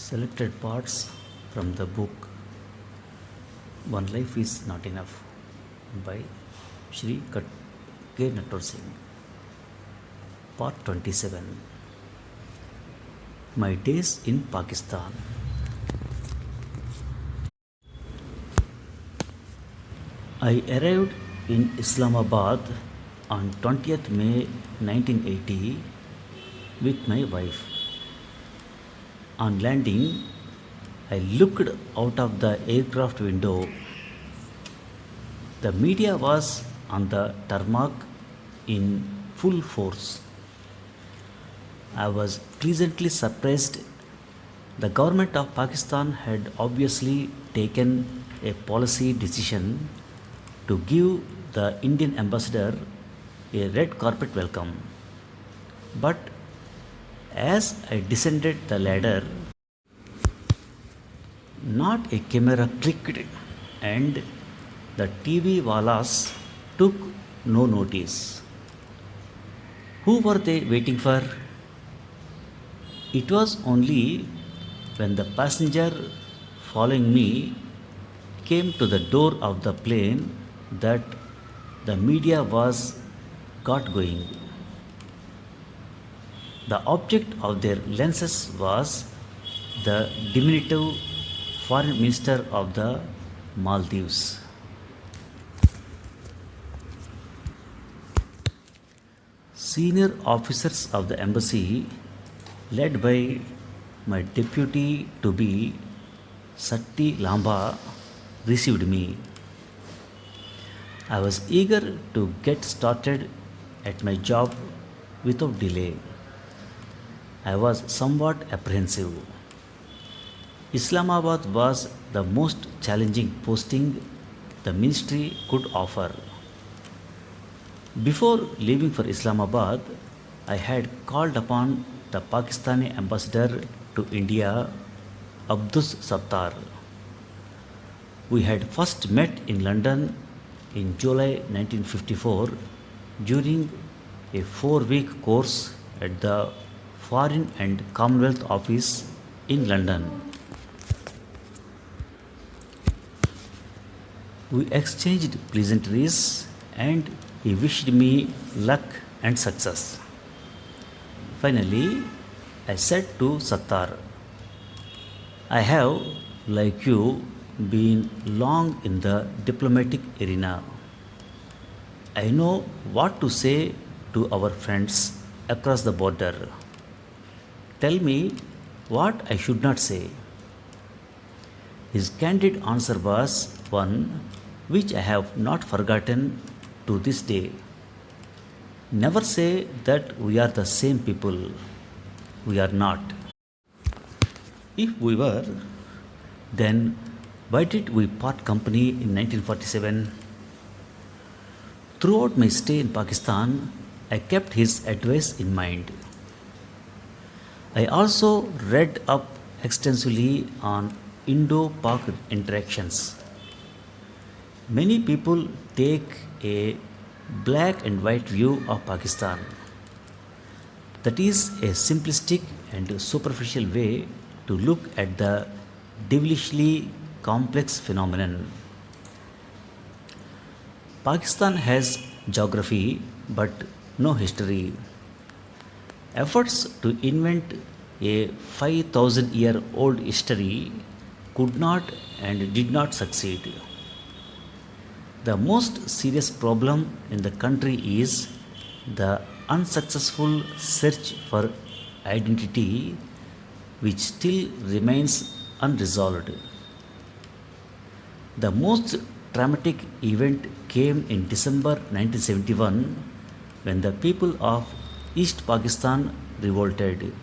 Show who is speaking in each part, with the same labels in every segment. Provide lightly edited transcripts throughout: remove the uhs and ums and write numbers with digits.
Speaker 1: Selected parts from the book One Life is Not Enough by Shri K. Natwar Singh. Part 27. My Days in Pakistan. I arrived in Islamabad on 20th May 1980 with my wife. On landing, I looked out of the aircraft window. The media was on the tarmac in full force. I was pleasantly surprised. The government of Pakistan had obviously taken a policy decision to give the Indian ambassador a red carpet welcome. But as I descended the ladder, not a camera clicked and the TV walas took no notice. Who were they waiting for? It was only when the passenger following me came to the door of the plane that the media was got going. The object of their lenses was the diminutive foreign minister of the Maldives. Senior officers of the embassy, led by my deputy to be Satti Lamba, received me. I was eager to get started at my job without delay. I was somewhat apprehensive. Islamabad was the most challenging posting the ministry could offer. Before leaving for Islamabad, I had called upon the Pakistani ambassador to India, Abdus Sattar. We had first met in London in July 1954 during a 4-week course at the Foreign and Commonwealth Office in London. We exchanged pleasantries and he wished me luck and success. Finally, I said to Sattar, I have, like you, been long in the diplomatic arena. I know what to say to our friends across the border. Tell me what I should not say. His candid answer was one which I have not forgotten to this day. Never say that we are the same people. We are not. If we were, then why did we part company in 1947? Throughout my stay in Pakistan, I kept his advice in mind. I also read up extensively on Indo-Pak interactions. Many people take a black and white view of Pakistan. That is a simplistic and superficial way to look at the devilishly complex phenomenon. Pakistan has geography but no history. Efforts to invent a 5,000-year-old history could not and did not succeed. The most serious problem in the country is the unsuccessful search for identity, which still remains unresolved. The most dramatic event came in December 1971 when the people of East Pakistan revolted.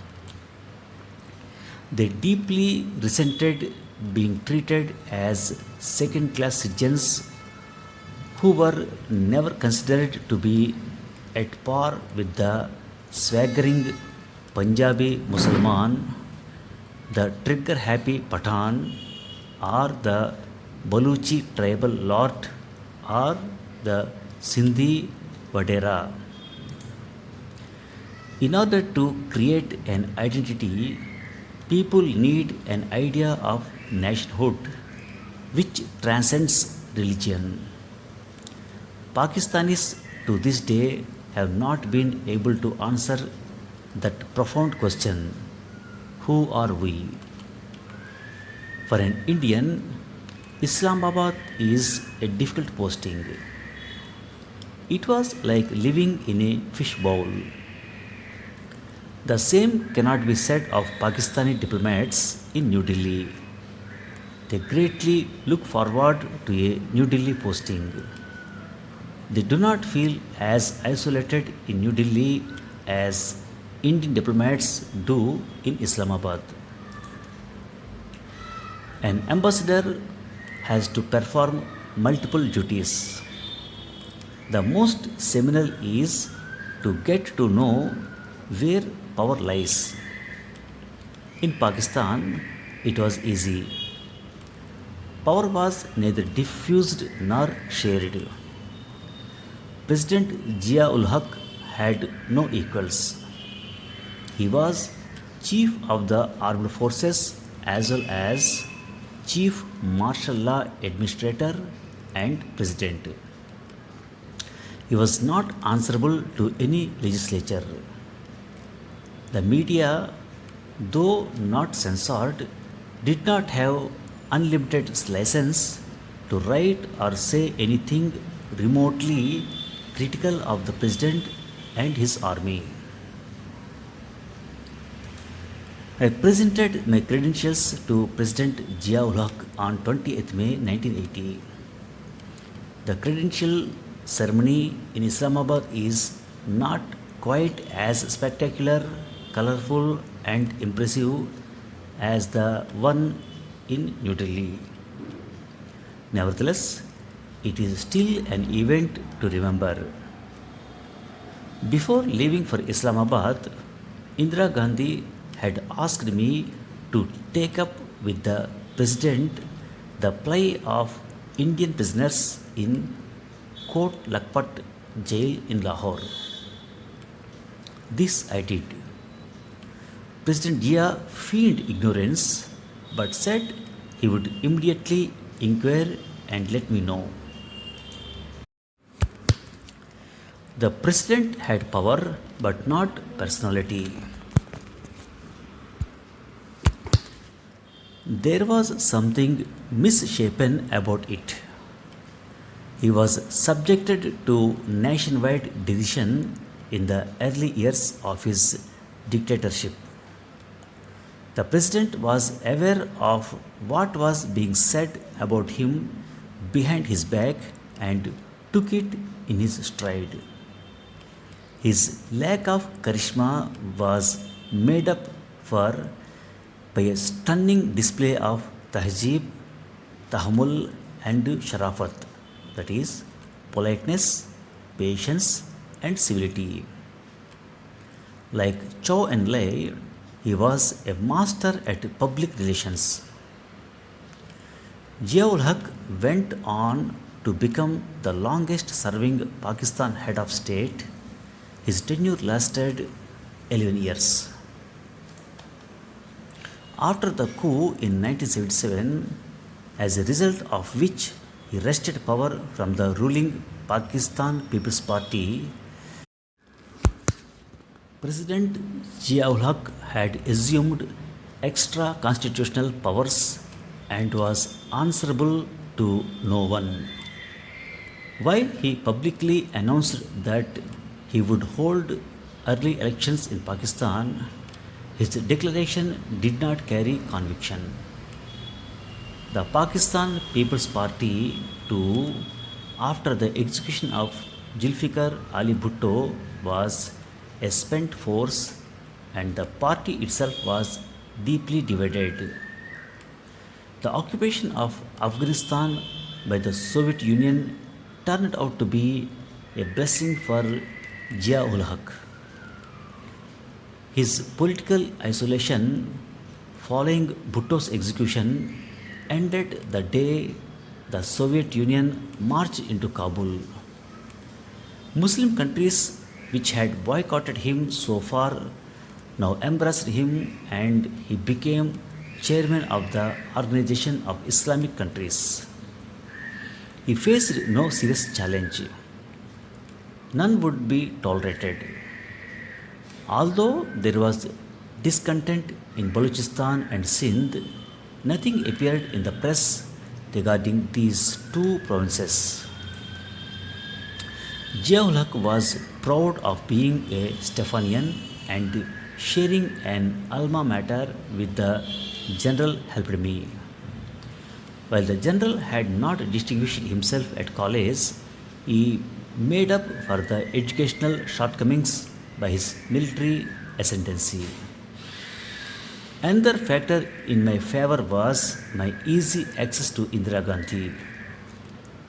Speaker 1: They deeply resented being treated as second class citizens who were never considered to be at par with the swaggering Punjabi Musalman, the trigger happy Pathan, or the Baluchi tribal lord, or the Sindhi Vadera. In order to create an identity, People need an idea of nationhood which transcends religion. Pakistanis to this day have not been able to answer that profound question: who are we? For an Indian, Islamabad is a difficult posting. It was like living in a fish bowl. The same cannot be said of Pakistani diplomats in New Delhi. They greatly look forward to a New Delhi posting. They do not feel as isolated in New Delhi as Indian diplomats do in Islamabad. An ambassador has to perform multiple duties. The most seminal is to get to know where power lies. In Pakistan, it was easy. Power was neither diffused nor shared. President Zia ul Haq had no equals. He was chief of the armed forces as well as chief martial law administrator and president. He was not answerable to any legislature. The media, though not censored, did not have unlimited license to write or say anything remotely critical of the president and his army. I presented my credentials to President Zia-ul Haq on 20th May 1980. The credential ceremony in Islamabad is not quite as spectacular, colorful, and impressive as the one in New Delhi. Nevertheless, it is still an event to remember. Before leaving for Islamabad, Indira Gandhi had asked me to take up with the President the plight of Indian prisoners in Kot Lakhpat jail in Lahore. This I did. President Zia feigned ignorance but said he would immediately inquire and let me know. The president had power but not personality. There was something misshapen about it. He was subjected to nationwide decision in the early years of his dictatorship. The president was aware of what was being said about him behind his back and took it in his stride. His lack of charisma was made up for by a stunning display of tahjeeb, tahammul, and sharafat, that is, politeness, patience, and civility. Like Chow and Lay, he was a master at public relations. Zia-ul Haq went on to become the longest serving Pakistan head of state. His tenure lasted 11 years. After the coup in 1977, as a result of which he wrested power from the ruling Pakistan People's Party, President Zia-ul Haq had assumed extra constitutional powers and was answerable to no one. While he publicly announced that he would hold early elections in Pakistan, his declaration did not carry conviction. The Pakistan People's Party, too, after the execution of Zulfikar Ali Bhutto, was a spent force and the party itself was deeply divided. The occupation of Afghanistan by the Soviet Union turned out to be a blessing for Zia-ul Haq. His political isolation following Bhutto's execution ended the day the Soviet Union marched into Kabul. Muslim countries which had boycotted him so far now embraced him and he became chairman of the Organization of Islamic Countries. He faced no serious challenge. None would be tolerated. Although there was discontent in Balochistan and Sindh, nothing appeared in the press regarding these two provinces. Ziaul Haq was proud of being a Stephanian and sharing an alma mater with the general helped me. While the general had not distinguished himself at college, he made up for the educational shortcomings by his military ascendancy. Another factor in my favor was my easy access to Indira Gandhi.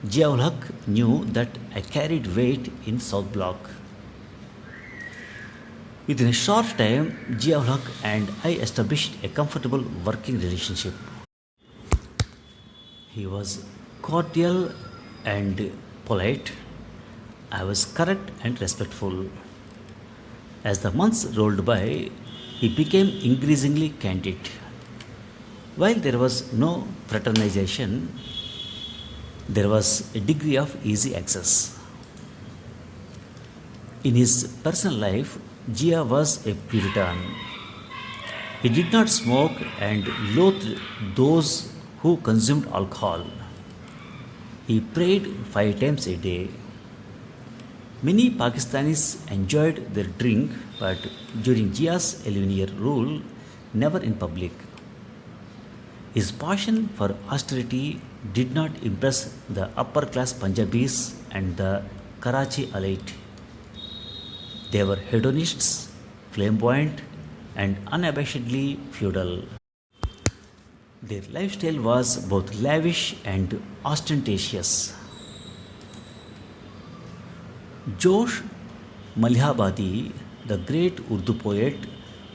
Speaker 1: Ziaul Haq knew that I carried weight in South Block. Within a short time, Ziaul Haq and I established a comfortable working relationship. He was cordial and polite. I was correct and respectful. As the months rolled by, he became increasingly candid. While there was no fraternization, there was a degree of easy access. In his personal life, Jia was a Puritan. He did not smoke and loathed those who consumed alcohol. He prayed 5 times a day. Many Pakistanis enjoyed their drink, but during Jia's 11-year rule, never in public. His passion for austerity did not impress the upper class Punjabis and the Karachi elite. They were hedonists, flamboyant, and unabashedly feudal. Their lifestyle was both lavish and ostentatious. Josh Malihabadi, the great Urdu poet,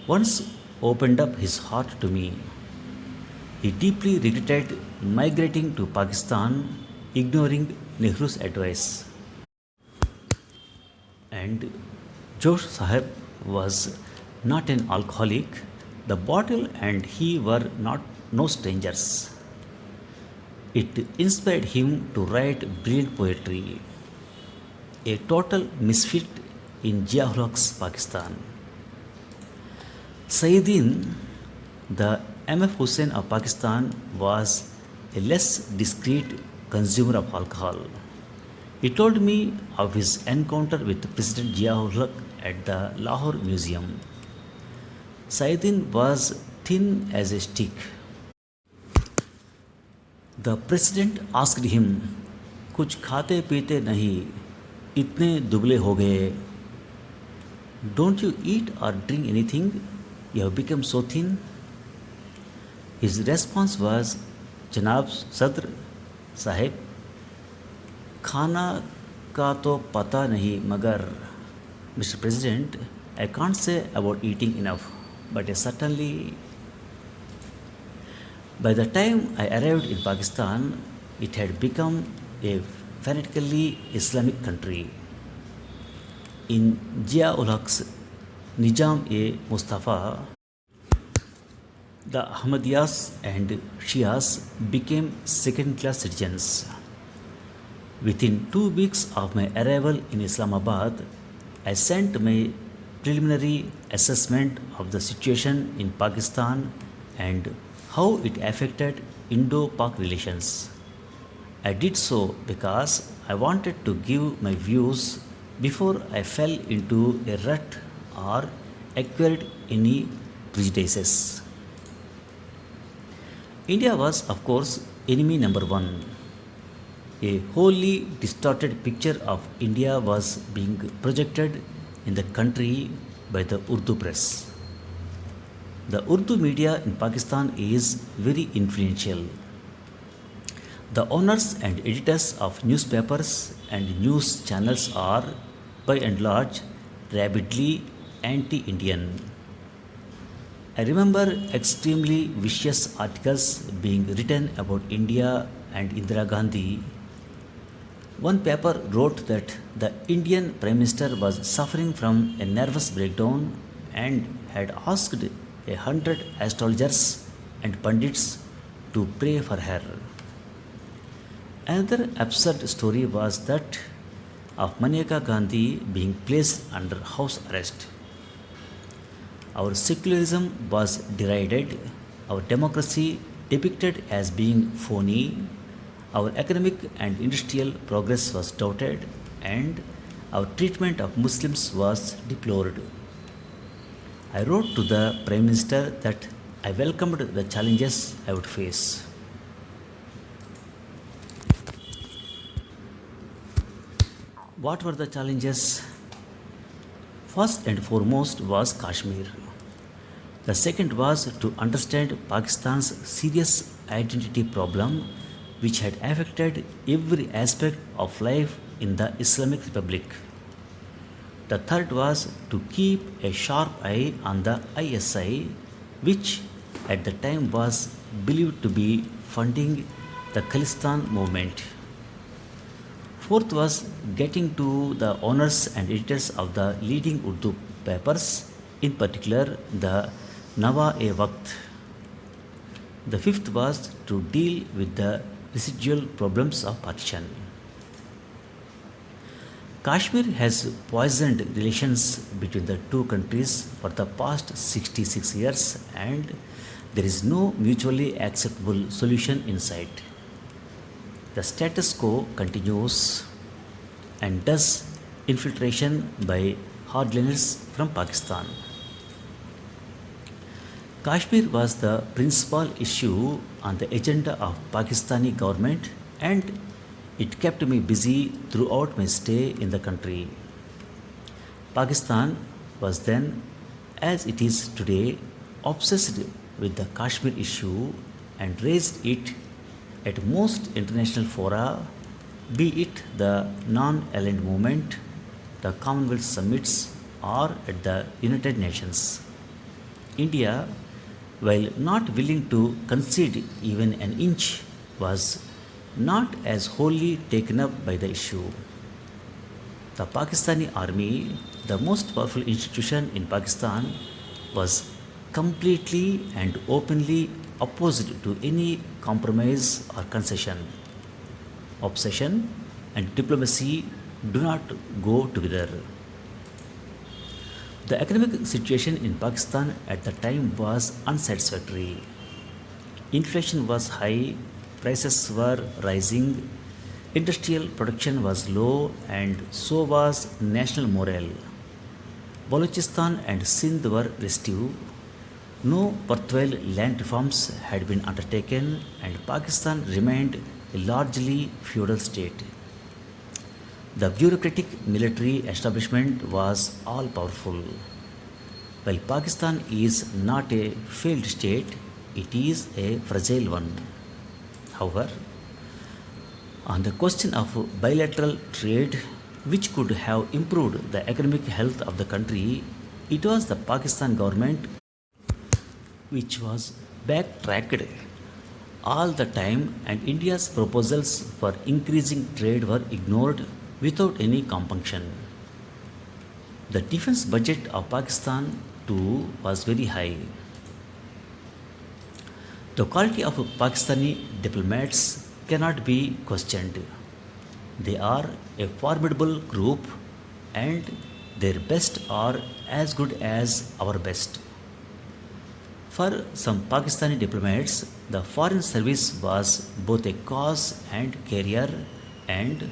Speaker 1: once opened up his heart to me. He deeply regretted migrating to Pakistan, ignoring Nehru's advice. And Josh Sahib was not an alcoholic. The bottle and he were not no strangers. It inspired him to write brilliant poetry. A total misfit in Ziaul Haq's Pakistan. Sayyidin, the M.F. Hussain of Pakistan, was a less discreet consumer of alcohol. He told me of his encounter with President Ziaul Haq at the Lahore Museum. Sayyidin was thin as a stick. The president asked him, कुछ खाते पीते नहीं, इतने दुबले हो गए. Don't you eat or drink anything? You have become so thin. His response was, जनाब सदर साहिब, खाना का तो पता नहीं मगर Mr. President, I can't say about eating enough, but I certainly. By the time I arrived in Pakistan, it had become a fanatically Islamic country. In Ziaul Haq's Nizam-e-Mustafa, the Ahmadiyyas and Shias became second-class citizens. Within 2 weeks of my arrival in Islamabad, I sent my preliminary assessment of the situation in Pakistan and how it affected Indo-Pak relations. I did so because I wanted to give my views before I fell into a rut or acquired any prejudices. India was, of course, enemy number one. A wholly distorted picture of India was being projected in the country by the Urdu press. The Urdu media in Pakistan is very influential. The owners and editors of newspapers and news channels are, by and large, rabidly anti-Indian. I remember extremely vicious articles being written about India and Indira Gandhi. One paper wrote that the Indian Prime Minister was suffering from a nervous breakdown and had asked 100 astrologers and pundits to pray for her. Another absurd story was that of Maneka Gandhi being placed under house arrest. Our secularism was derided, our democracy depicted as being phony, our economic and industrial progress was doubted, and our treatment of Muslims was deplored. I wrote to the Prime Minister that I welcomed the challenges I would face. What were the challenges? First and foremost was Kashmir. The second was to understand Pakistan's serious identity problem, which had affected every aspect of life in the Islamic Republic. The third was to keep a sharp eye on the ISI, which at the time was believed to be funding the Khalistan movement. Fourth was getting to the owners and editors of the leading Urdu papers, in particular the Nawa-e-Waqt. The fifth was to deal with the residual problems of partition. Kashmir has poisoned relations between the two countries for the past 66 years, and there is no mutually acceptable solution in sight. The status quo continues, and thus infiltration by hardliners from Pakistan. Kashmir was the principal issue on the agenda of Pakistani government, and it kept me busy throughout my stay in the country. Pakistan was then, as it is today, obsessed with the Kashmir issue and raised it at most international fora, be it the non-aligned movement, the Commonwealth summits, or at the United Nations. India, while not willing to concede even an inch, was not as wholly taken up by the issue. The Pakistani army, the most powerful institution in Pakistan, was completely and openly opposed to any compromise or concession. Obsession and diplomacy do not go together. The economic situation in Pakistan at the time was unsatisfactory. Inflation was high, prices were rising, industrial production was low, and so was national morale. Balochistan and Sindh were restive. No worthwhile land reforms had been undertaken, and Pakistan remained a largely feudal state. The bureaucratic military establishment was all powerful. While Pakistan is not a failed state, it is a fragile one. However, on the question of bilateral trade, which could have improved the economic health of the country, it was the Pakistan government which was backtracked all the time, and India's proposals for increasing trade were ignored without any compunction. The defense budget of Pakistan too was very high. The quality of Pakistani diplomats cannot be questioned. They are a formidable group, and their best are as good as our best. For some Pakistani diplomats, the foreign service was both a cause and career, and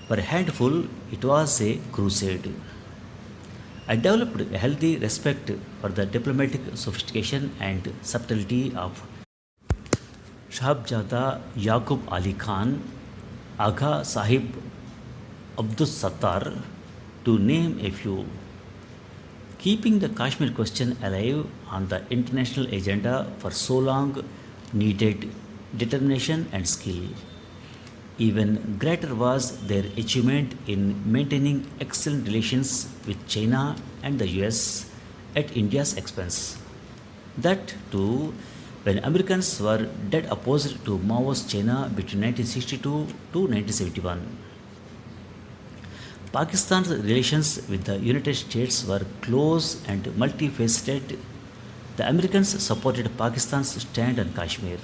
Speaker 1: for a handful, it was a crusade. I developed a healthy respect for the diplomatic sophistication and subtlety of Shahbzada Yaqub Ali Khan, Agha Sahib Abdus Sattar, to name a few. Keeping the Kashmir question alive on the international agenda for so long needed determination and skill. Even greater was their achievement in maintaining excellent relations with China and the US at India's expense. That too, when Americans were dead opposed to Mao's China between 1962 to 1971. Pakistan's relations with the United States were close and multifaceted. The Americans supported Pakistan's stand on Kashmir.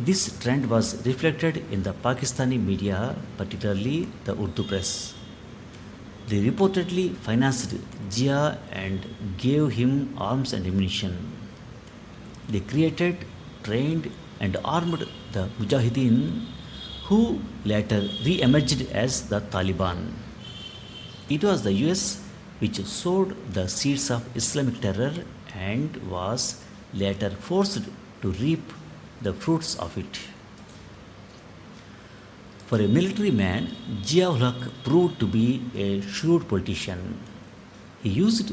Speaker 1: This trend was reflected in the Pakistani media, particularly the Urdu press. They reportedly financed Jia and gave him arms and ammunition. They created, trained, and armed the Mujahideen, who later re emerged as the Taliban. It was the US which sowed the seeds of Islamic terror and was later forced to reap the fruits of it. For a military man, Zia-ul Haq proved to be a shrewd politician. He used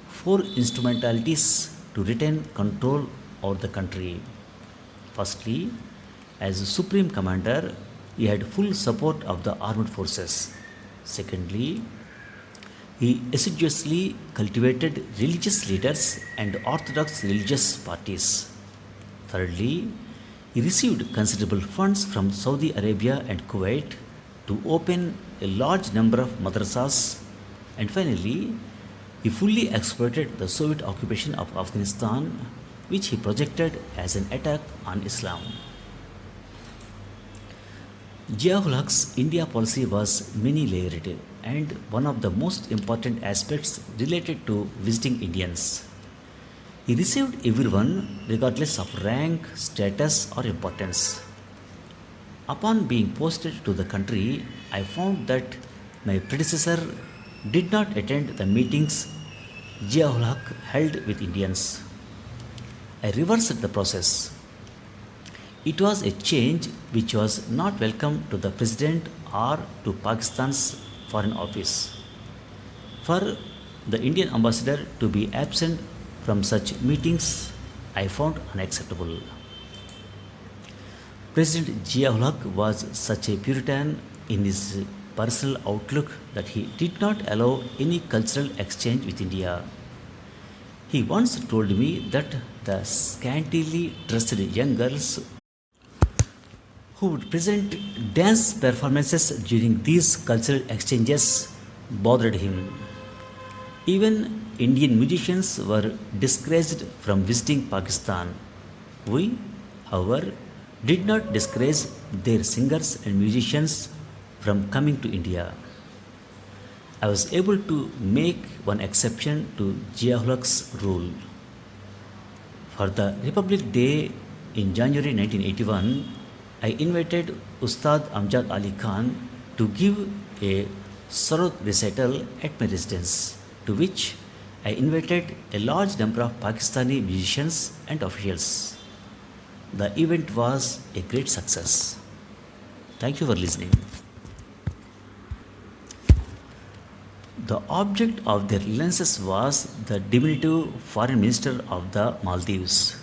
Speaker 1: four instrumentalities to retain control over the country. Firstly, as Supreme Commander, he had full support of the armed forces. Secondly, he assiduously cultivated religious leaders and orthodox religious parties. Thirdly, he received considerable funds from Saudi Arabia and Kuwait to open a large number of madrasas. And finally, he fully exploited the Soviet occupation of Afghanistan, which he projected as an attack on Islam. Zia-ul Haq's India policy was many layered, and one of the most important aspects related to visiting Indians. He received everyone regardless of rank, status, or importance. Upon being posted to the country, I found that my predecessor did not attend the meetings Zia-ul Haq held with Indians. I reversed the process. It was a change which was not welcome to the president or to Pakistan's foreign office. For the Indian ambassador to be absent from such meetings, I found unacceptable. President Zia-ul Haq was such a Puritan in his personal outlook that he did not allow any cultural exchange with India. He once told me that the scantily dressed young girls who would present dance performances during these cultural exchanges bothered him. Even Indian musicians were discouraged from visiting Pakistan. We, however, did not discourage their singers and musicians from coming to India. I was able to make one exception to Zia-ul Haq's rule. For the Republic Day in January 1981, I invited Ustad Amjad Ali Khan to give a Sarod recital at my residence, to which I invited a large number of Pakistani musicians and officials. The event was a great success. Thank you for listening. The object of their relances was the diminutive Foreign Minister of the Maldives.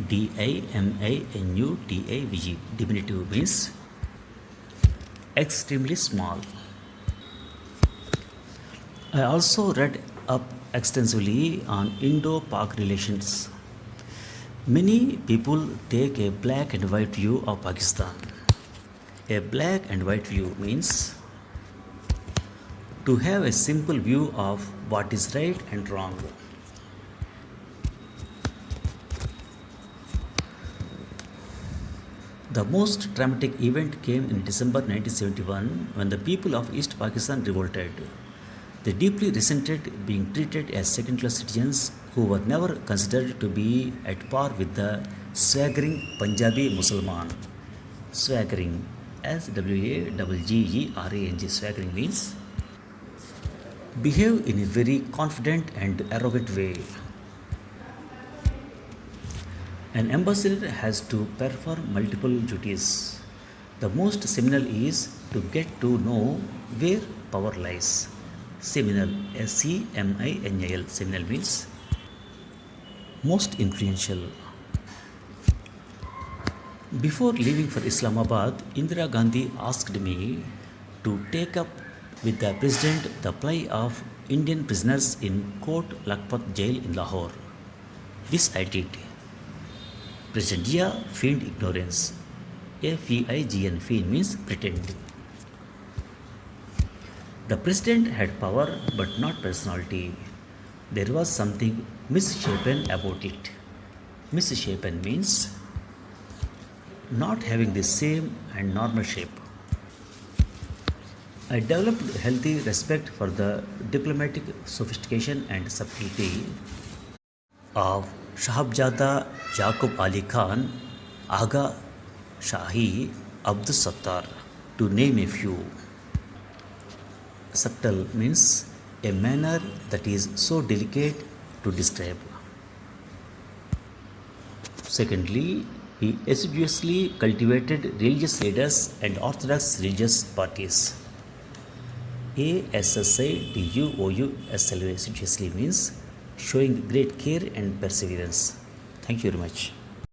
Speaker 1: Diminutavg. Diminutive means extremely small. I also read up extensively on Indo-Pak relations. Many people take a black and white view of Pakistan. A black and white view means to have a simple view of what is right and wrong. The most dramatic event came in December 1971 when the people of East Pakistan revolted. They deeply resented being treated as second-class citizens who were never considered to be at par with the swaggering Punjabi Mussalman. Swaggering, Swaggering, swaggering means behave in a very confident and arrogant way. An ambassador has to perform multiple duties. The most seminal is to get to know where power lies. Seminal, Seminal, seminal means most influential. Before leaving for Islamabad, Indira Gandhi asked me to take up with the president the plight of Indian prisoners in Kot Lakhpat jail in Lahore. This I did. President Jia feigned ignorance. Feign, feign means pretend. The president had power but not personality. There was something misshapen about it. Misshapen means not having the same and normal shape. I developed healthy respect for the diplomatic sophistication and subtlety of Shahbzada Yaqub Ali Khan, Agha Shahi Abdus Sattar, to name a few. Subtle means a manner that is so delicate to describe. Secondly, he assiduously cultivated religious leaders and orthodox religious parties. Assiduously means showing great care and perseverance. Thank you very much.